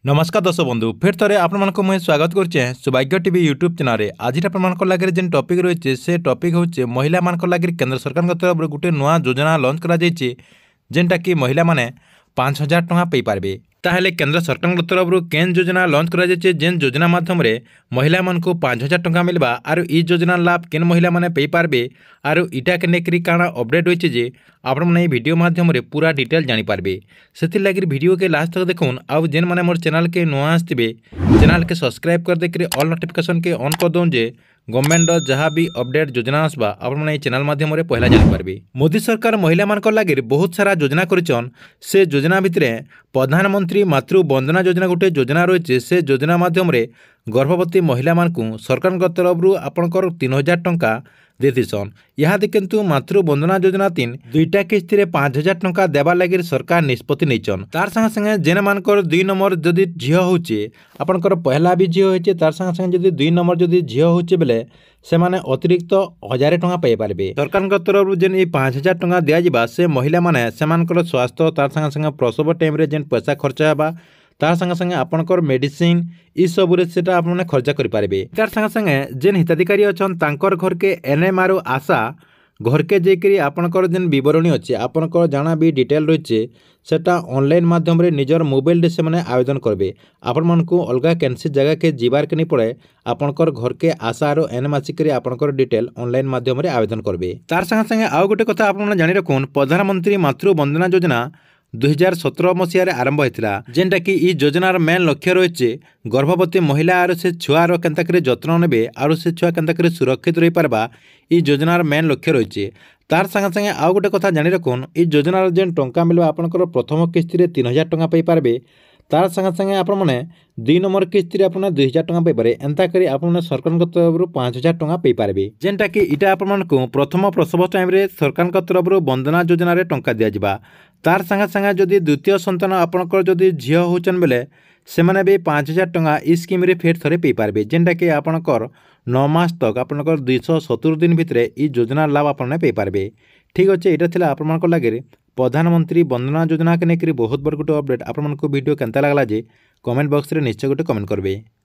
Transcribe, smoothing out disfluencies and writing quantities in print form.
नमस्कार दर्शक बंधु फिर थे आप मुझे स्वागत करुचे सौभाग्य टीवी यूट्यूब चैनल। आज आप लगे जेन टॉपिक रही से टॉपिक हूँ महिला लगे केंद्र सरकार तरफ गोटे नुआ योजना लॉन्च कर जेनटा कि महिला माने 5,000 टंका पाई पारबे। ताहले केंद्र सरकार तरफ केन योजना लॉन्च कर जेन योजना माध्यम महिला मानक 5,000 टंका मिलवा आर ई योजना लाभ केन महिला माने पाई पारबे आर इटा के नेकरी काना अपडेट होइचे जे आपण माने वीडियो माध्यम पूरा डिटेल जानी पारबे। सेति लागि वीडियो के लास्ट तक देखुन। आउ जेन माने मोर चैनल के नुआ आस्तिबे चैनल के सब्सक्राइब कर देकरी ऑल नोटिफिकेशन के ऑन कर दोन जे गवर्नमेंट जहाँ भी अपडेट योजना आसबा आपण माने चैनल माध्यम पहला जानी पारबे। मोदी सरकार महिला मानक लगे बहुत सारा योजना करिछन। से योजना भितरे प्रधानमंत्री मातृ वंदना योजना गोटे योजना रही से योजना माध्यम गर्भवती महिला मानकु सरकार तरफ आपणकर 3,000 टंका देथिसन। यहाँ देखु मातृ वंदना योजना 3 दुईटा किस्ती रे 5,000 टंका देवा लगे सरकार निष्पत्ति नहींचन। तार संगे संगे जेन मानकर 2 नंबर जदि झील होचे आपणकर पहला भी झील होचे तार संगे संगे जदि 2 नंबर जदि झील होचे बेले से माने अतिरिक्त 1,000 टंका पाई पारबे। सरकार तरफ जेन 5,000 टंका दिया जिबा से महिला माने सेमानकर स्वास्थ्य तार संगे संगे प्रसव टाइम रे जेन पैसा खर्च हेबा तार संगे संगे आपणकर मेडिसिन ई सब सेटा आपने खर्च कर पारे। तार संगे संगे जेन हिताधिकारी अच्छन तांकर घर के एनएमआर आशा घर के जेकरी आपणकर जेन विवरणी अच्छे आपणकर जाना भी डिटेल रही सेटा ऑनलाइन माध्यम रे निजर मोबाइल से माने आवेदन करबे। आपण मानकु अलगा कैंसी जगह के जीवार के नहीं पड़े आपणकर घर के आशा और एनएम आसिक आपणकर डिटेल ऑनलाइन माध्यम रे आवेदन करबे। तार संगे संगे आउ गोटे कथा आपण जानि रखुन प्रधानमंत्री मातृ वंदना योजना 2017 मसीह आरंभ होता जेनटा कि ई योजनार मेन लक्ष्य रही गर्भवती महिला आर से छुआर केन्ता जत्न नेबे आर से छुआ केन्ता सुरक्षित रही पारबा ई योजनार मेन लक्ष्य रही। तार संगे संगे आउ गोटे कथा जानि रखुन ई योजनार जेन टंका मिलवा आपनकर प्रथम किस्ती रे 3,000 टंका पाई पारबे। तार संगे संगे आपण माने 2 नंबर किस्ती रे आपण 2,000 टंका पाई पारे एंता करी आपण सरकार तरफ 5,000 टंका पाई पारबे। जेनटा कि इटा आपण मानकु प्रथम प्रसव टाइम रे सरकार तरफ वंदना योजना रे टंका दिया जिबा। तार संगे संगे जदि द्वितीय संतान आपणकर जदि झील होचन बेले से माने भी 5,000 टंका ई स्कीम रे फेर थरे पाई पारबे। जेनटा कि आपणकर 9 मास तक आपणकर 270 दिन भितरे ई योजना लाभ आपने पाई पारबे। ठीक अच्छे यहाँ थिला आपणकर लगे प्रधानमंत्री वंदना योजना के नेकरी बहुत बड़ गोटे अपडेट। आपको वीडियो केनता लागला जे कमेंट बॉक्स रे निश्चय गोटे कमेंट करबे।